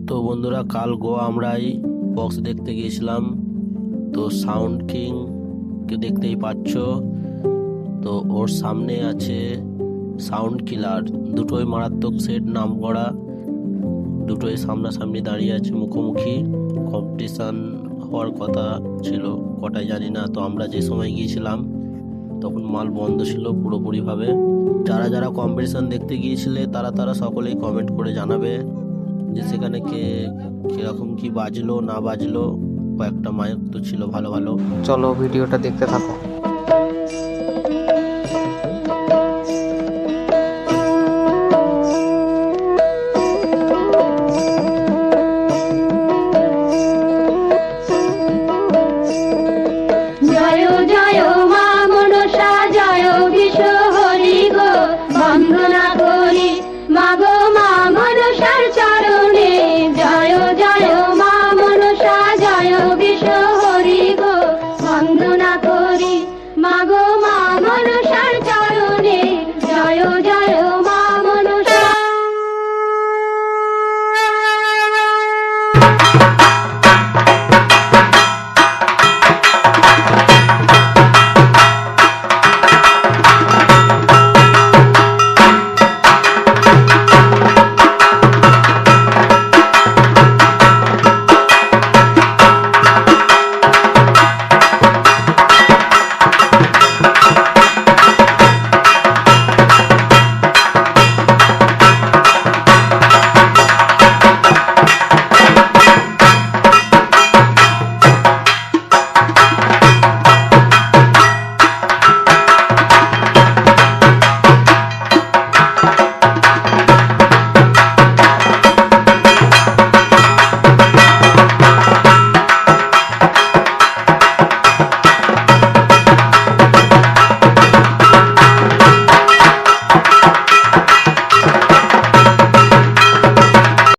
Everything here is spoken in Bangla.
তো বন্ধুরা, কাল গোয়া আমরাই বক্স দেখতে গিয়েছিলাম। তো সাউন্ড কিং কে দেখতেই পাচ্ছ। তো ওর সামনে আছে সাউন্ড কিলার, দুটোই মারাত্মক সেট, নাম করা। দুটোই সামনাসামনি দাঁড়িয়ে আছে, মুখোমুখি। কম্পিটিশান হওয়ার কথা ছিল, কটায় জানি না। তো আমরা যে সময় গিয়েছিলাম তখন মাল বন্ধ ছিল পুরোপুরিভাবে। যারা যারা কম্পিটিশান দেখতে গিয়েছিলে তারা সকলেই কমেন্ট করে জানাবে যে সেখানে কিরকম কি বাজলো না বাজলো। কয়েকটা মাইক তো ছিল ভালো ভালো। চলো ভিডিওটা দেখতে থাকো।